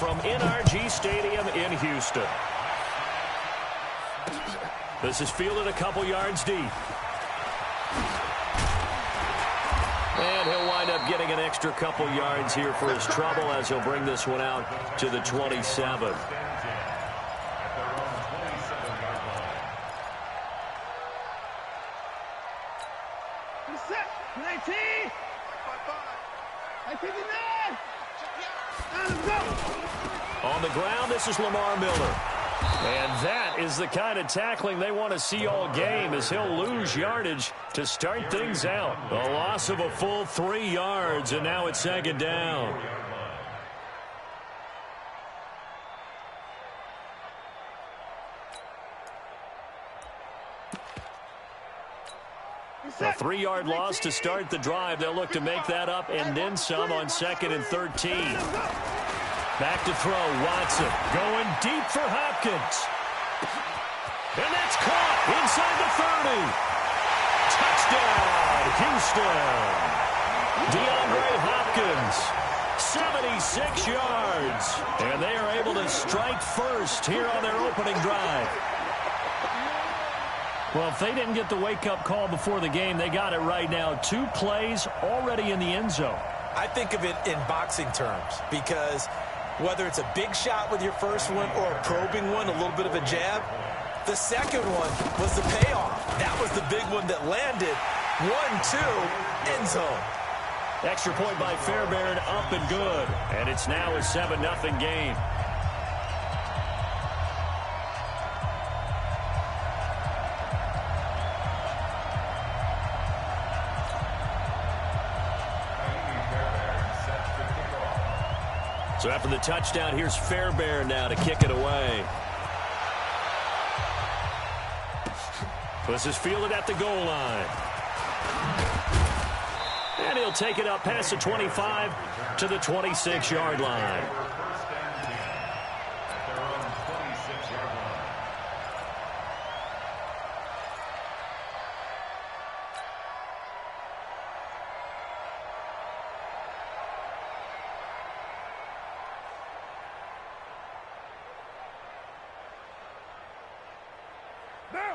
from NRG Stadium in Houston. This is fielded a couple yards deep. And he'll wind up getting an extra couple yards here for his trouble as he'll bring this one out to the 27. On the ground, this is Lamar Miller. And that is the kind of tackling they want to see all game, as he'll lose yardage to start things out. A loss of a full 3 yards, and now it's second down. A 3-yard loss to start the drive. They'll look to make that up and then some on 2nd and 13. Back to throw, Watson going deep for Hopkins. And that's caught inside the 30. Touchdown, Houston. DeAndre Hopkins, 76 yards. And they are able to strike first here on their opening drive. Well, if they didn't get the wake-up call before the game, they got it right now. 2 plays already in the end zone. I think of it in boxing terms, because whether it's a big shot with your first one or a probing one, a little bit of a jab, the second one was the payoff. That was the big one that landed. 1-2, end zone. Extra point by Fairbairn, up and good. And it's now a 7-0 game. So after the touchdown, here's Fairbairn now to kick it away. This is fielded at the goal line. And he'll take it up past the 25 to the 26-yard line.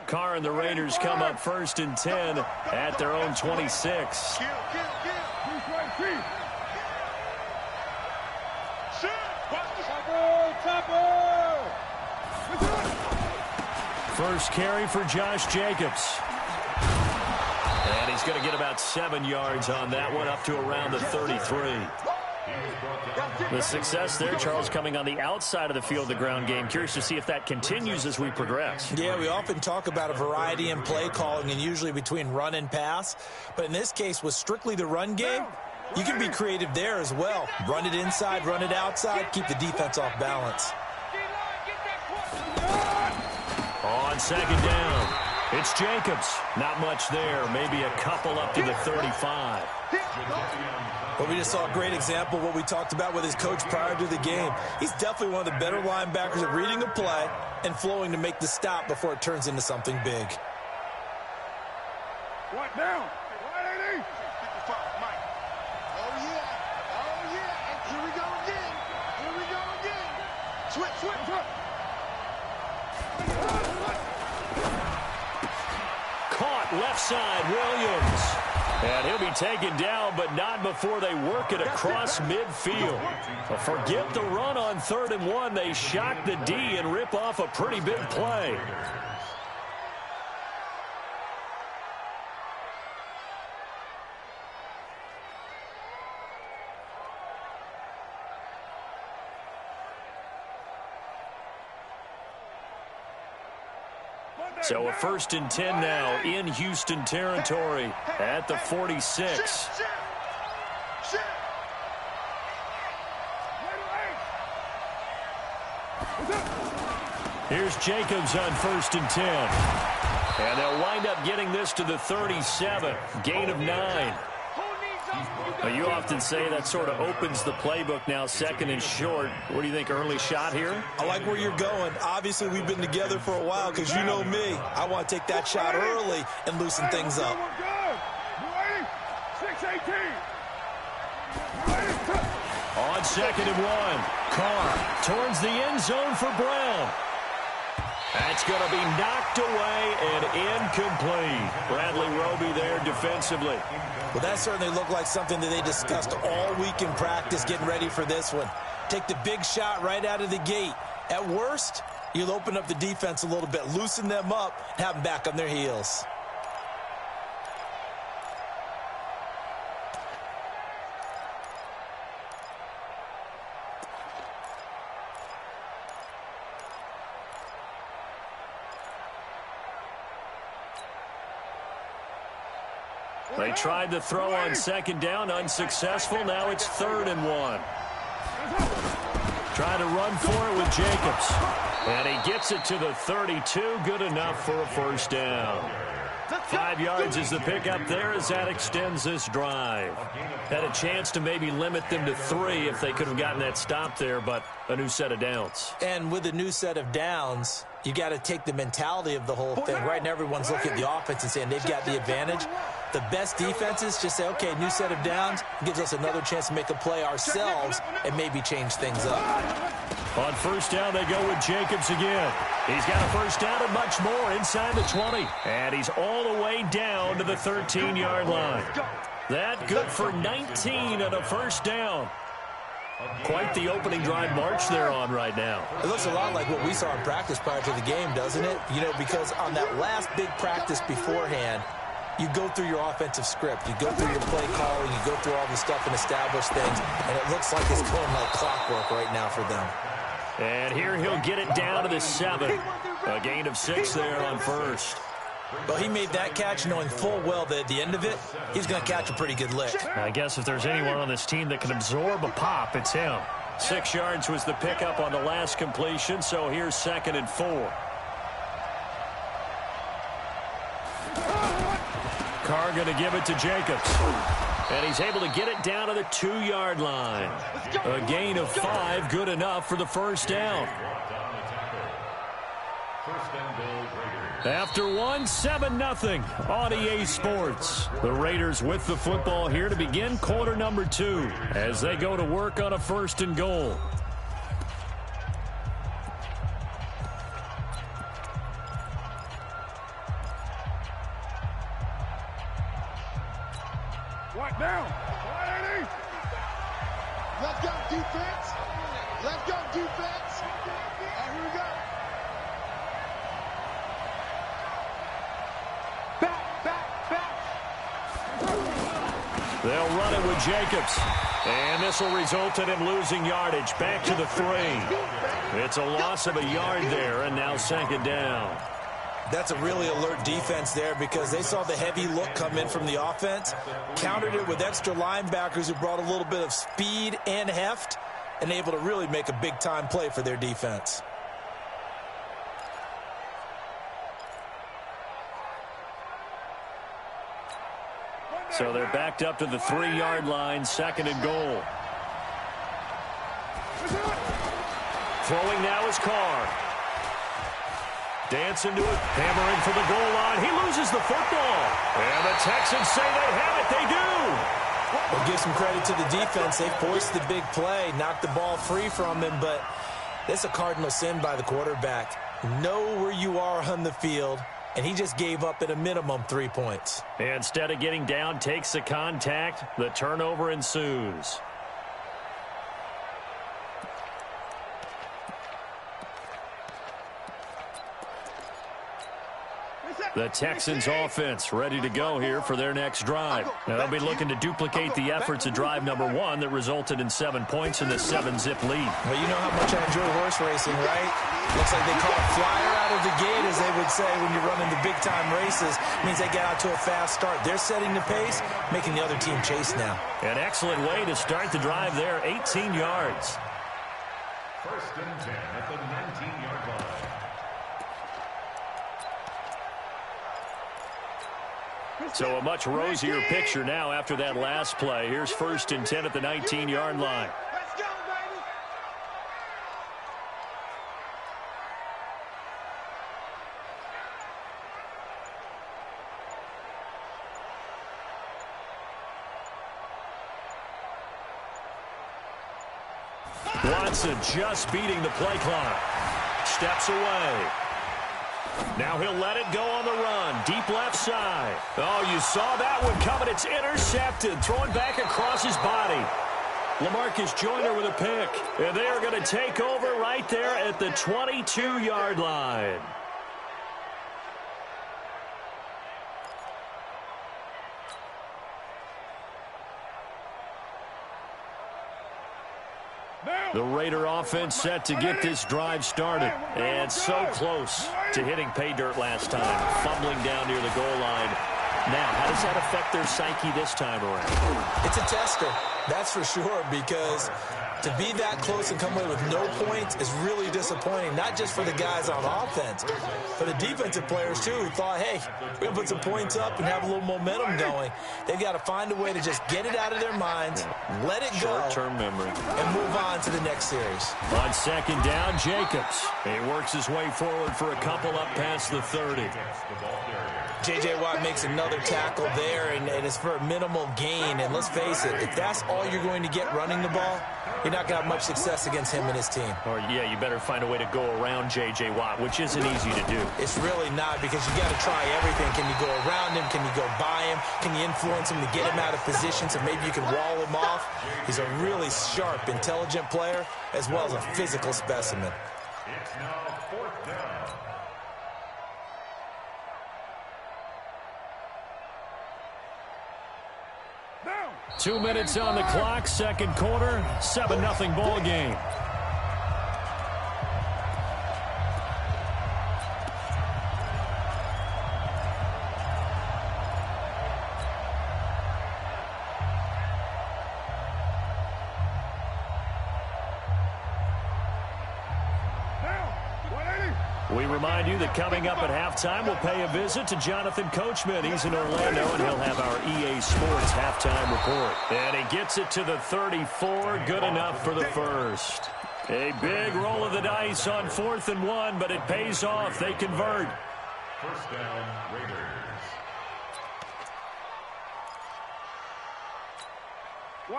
Carr and the Raiders come up 1st and 10 at their own 26. First carry for Josh Jacobs. And he's going to get about 7 yards on that one, up to around the 33. The success there, Charles, coming on the outside of the field, the ground game. Curious to see if that continues as we progress. Yeah, we often talk about a variety in play calling and usually between run and pass. But in this case, with strictly the run game, you can be creative there as well. Run it inside, run it outside, keep the defense off balance. On 2nd down, it's Jacobs. Not much there, maybe a couple up to the 35. But we just saw a great example of what we talked about with his coach prior to the game. He's definitely one of the better linebackers at reading a play and flowing to make the stop before it turns into something big. What now? 180. Oh, yeah. Oh, yeah. And here we go again. Here we go again. Switch. Caught left side, Williams. And he'll be taken down, but not before they work it across midfield. Well, forget the run on 3rd and 1. They shock the D and rip off a pretty big play. So a 1st and 10 now in Houston territory at the 46. Here's Jacobs on 1st and 10. And they'll wind up getting this to the 37. Gain of 9. Well, you often say that sort of opens the playbook now, 2nd and short. What do you think, early shot here? I like where you're going. Obviously, we've been together for a while because you know me. I want to take that shot early and loosen things up. On 2nd and 1, Carr towards the end zone for Brown. That's going to be knocked away and incomplete. Bradley Roby there defensively. Well, that certainly looked like something that they discussed all week in practice getting ready for this one. Take the big shot right out of the gate. At worst, you'll open up the defense a little bit, loosen them up, and have them back on their heels. They tried to throw on second down, unsuccessful. Now it's 3rd and 1. Trying to run for it with Jacobs. And he gets it to the 32. Good enough for a first down. 5 yards is the pickup there as that extends this drive. Had a chance to maybe limit them to 3 if they could have gotten that stop there, but a new set of downs. And with a new set of downs, you got to take the mentality of the whole thing. Right now, everyone's looking at the offense and saying they've got the advantage. The best defenses just say, okay, new set of downs gives us another chance to make a play ourselves and maybe change things up. On first down, they go with Jacobs again. He's got a first down and much more inside the 20. And he's all the way down to the 13-yard line. That good for 19 and a first down. Quite the opening drive march they're on right now. It looks a lot like what we saw in practice prior to the game, doesn't it? You know, because on that last big practice beforehand, you go through your offensive script. You go through your play calling. You go through all the stuff and establish things. And it looks like it's going like clockwork right now for them. And here he'll get it down to the 7. A gain of 6 there on first. Well, he made that catch knowing full well that at the end of it, he's going to catch a pretty good lick. I guess if there's anyone on this team that can absorb a pop, it's him. 6 yards was the pickup on the last completion, so here's 2nd and 4. Carr going to give it to Jacobs. And he's able to get it down to the 2-yard line. A gain of 5, good enough for the first down. After 1, 7-0 on EA Sports. The Raiders with the football here to begin quarter number 2 as they go to work on a 1st and goal. Right now. Let's go, defense. Let's go, defense. All right, here we go. They'll run it with Jacobs. And this will result in him losing yardage. Back to the 3. It's a loss of a yard there, and now 2nd down. That's a really alert defense there because they saw the heavy look come in from the offense, countered it with extra linebackers who brought a little bit of speed and heft, and able to really make a big-time play for their defense. So they're backed up to the 3-yard line, 2nd and goal. Throwing now is Carr. Dance into it, hammering for the goal line. He loses the football. And the Texans say they have it. They do. Well, give some credit to the defense. They forced the big play, knocked the ball free from him, but it's a cardinal sin by the quarterback. Know where you are on the field, and he just gave up at a minimum 3 points. Instead of getting down, takes the contact. The turnover ensues. The Texans offense ready to go here for their next drive. Now they'll be looking to duplicate the efforts of drive number 1 that resulted in 7 points in the 7-zip lead. Well, you know how much I enjoy horse racing, right? Looks like they caught a flyer out of the gate, as they would say when you're running the big-time races. Means they get out to a fast start. They're setting the pace, making the other team chase now. An excellent way to start the drive there, 18 yards. 1st and 10 at the 19-yard line. So a much rosier picture now after that last play. Here's 1st and 10 at the 19-yard line. Let's go, baby. Johnson just beating the play clock. Steps away. Now he'll let it go on the run. Deep left side. Oh, you saw that one coming. It's intercepted. Thrown back across his body. LaMarcus Joyner with a pick. And they are going to take over right there at the 22-yard line. The Raider offense set to get this drive started. And so close to hitting pay dirt last time. Fumbling down near the goal line. Now, how does that affect their psyche this time around? It's a tester, that's for sure, because to be that close and come away with no points is really disappointing, not just for the guys on offense, for the defensive players, too, who thought, hey, we're going to put some points up and have a little momentum going. They've got to find a way to just get it out of their minds, let it go, short-term memory, and move on to the next series. On second down, Jacobs. He works his way forward for a couple up past the 30. J.J. Watt makes another tackle there, and it's for a minimal gain. And let's face it, if that's all you're going to get running the ball, you're not going to have much success against him and his team. Or, yeah, you better find a way to go around J.J. Watt, which isn't easy to do. It's really not, because you got to try everything. Can you go around him? Can you go by him? Can you influence him to get him out of position so maybe you can wall him off? He's a really sharp, intelligent player, as well as a physical specimen. It's now fourth down. 2 minutes on the clock, second quarter, 7-0 ball game. We remind you that coming up at halftime, we'll pay a visit to Jonathan Coachman. He's in Orlando, and he'll have our EA Sports halftime report. And he gets it to the 34. Good enough for the first. A big roll of the dice on 4th and 1, but it pays off. They convert. First down, Raiders.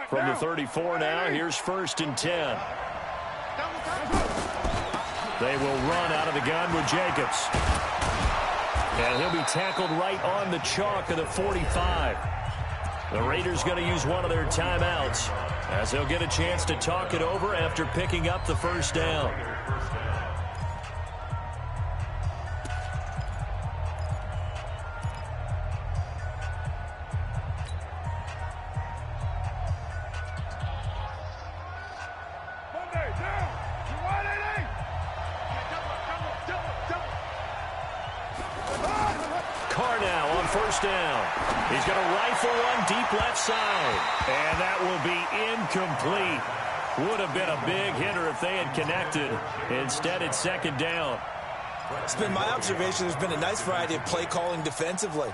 From the 34 now, here's 1st and 10. They will run out of the gun with Jacobs. And he'll be tackled right on the chalk of the 45. The Raiders going to use one of their timeouts as they'll get a chance to talk it over after picking up the first down. He's going to rifle one deep left side. And that will be incomplete. Would have been a big hitter if they had connected. Instead, it's second down. It's been my observation there's been a nice variety of play calling defensively.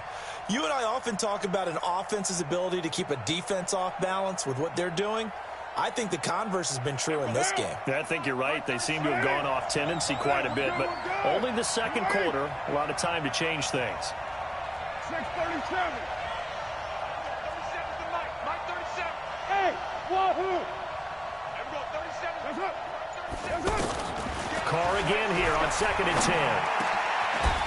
You and I often talk about an offense's ability to keep a defense off balance with what they're doing. I think the converse has been true in this game. I think you're right. They seem to have gone off tendency quite a bit, but only the second quarter. A lot of time to change things. 637. 37 to Mike. Mike 37. Hey, wahoo! There we go, 37. That's up. That's up. Carr again here on 2nd and 10.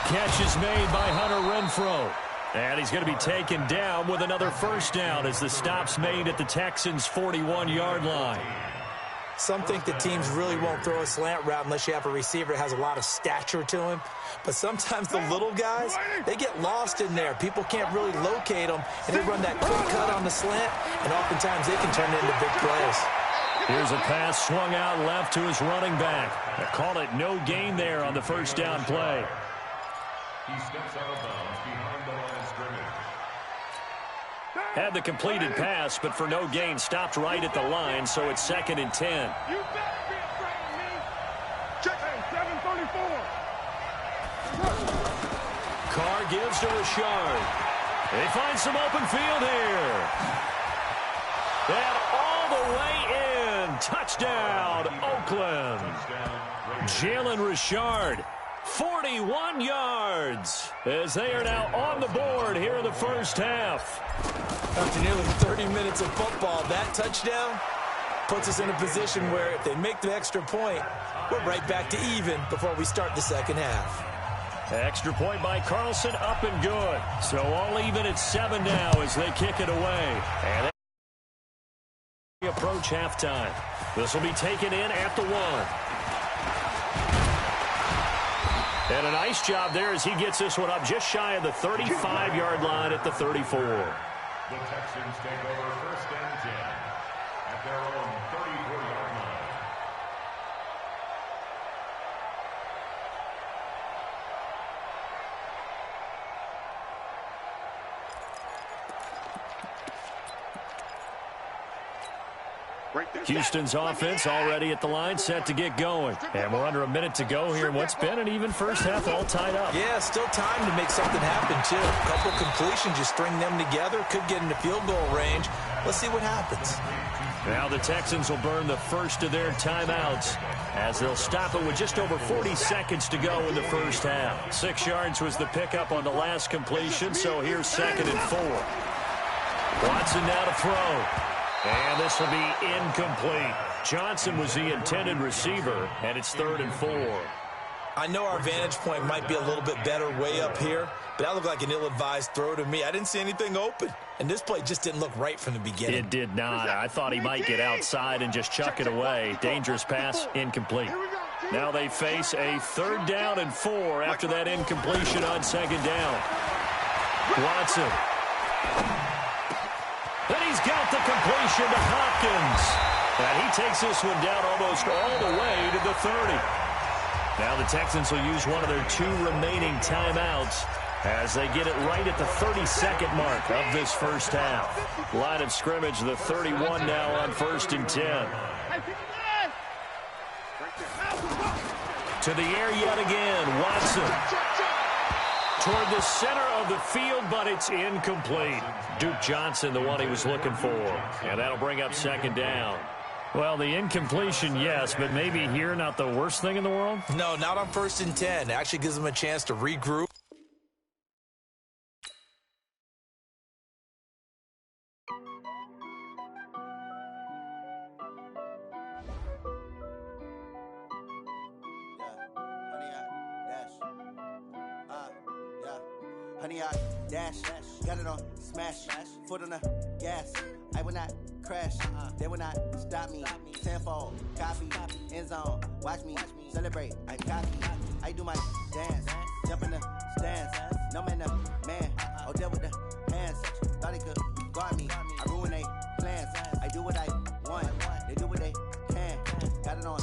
Catch is made by Hunter Renfrow. And he's going to be taken down with another first down as the stop's made at the Texans' 41-yard line. Some think the teams really won't throw a slant route unless you have a receiver that has a lot of stature to him. But sometimes the little guys, they get lost in there. People can't really locate them, and they run that quick cut on the slant, and oftentimes they can turn it into big plays. Here's a pass swung out left to his running back. They call it no gain there on the first down play. He steps out of bounds behind the line of scrimmage. Had the completed pass, but for no gain, stopped right at the line, so it's 2nd and 10. You better be afraid of me. Check it, 734. Carr gives to Richard. They find some open field here. And all the way in. Touchdown, Oakland. Jalen Richard. 41 yards as they are now on the board here in the first half. After nearly 30 minutes of football, that touchdown, puts us in a position where if they make the extra point, we're right back to even before we start the second half. Extra point by Carlson, up and good. So all even at 7 now as they kick it away. And they approach halftime. This will be taken in at the 1. And a nice job there as he gets this one up just shy of the 35-yard line at the 34. The Texans take over 1st and 10 at their own 34-yard line. Houston's offense already at the line, set to get going. And we're under a minute to go here in what's been an even first half, all tied up. Yeah, still time to make something happen, too. A couple completions, you string them together, could get into field goal range. Let's see what happens. Now the Texans will burn the first of their timeouts as they'll stop it with just over 40 seconds to go in the first half. 6 yards was the pickup on the last completion, so here's 2nd and 4. Watson now to throw. And this will be incomplete. Johnson was the intended receiver, and it's 3rd and 4. I know our vantage point might be a little bit better way up here, but that looked like an ill-advised throw to me. I didn't see anything open, and this play just didn't look right from the beginning. It did not. I thought he might get outside and just chuck it away. Dangerous pass, incomplete. Now they face a 3rd down and 4 after that incompletion on 2nd down. Watson. Then he's got the completion to Hopkins. And he takes this one down almost all the way to the 30. Now the Texans will use one of their 2 remaining timeouts as they get it right at the 32nd mark of this first half. Line of scrimmage, the 31 now on 1st and 10. To the air yet again, Watson. Toward the center of the field, but it's incomplete. Duke Johnson, the one he was looking for. And that'll bring up 2nd down. Well, the incompletion, yes, but maybe here not the worst thing in the world? No, not on 1st and 10. It actually gives them a chance to regroup. Honey, I dash, got it on smash, foot on the gas. I will not crash, they will not stop me. Tenfold, copy, end zone, watch me celebrate. I copy, I do my dance, jump in the stands. No man, the man, oh, deal with the hands. Thought he could guard me, I ruin they plans. I do what I want, they do what they can. Got it on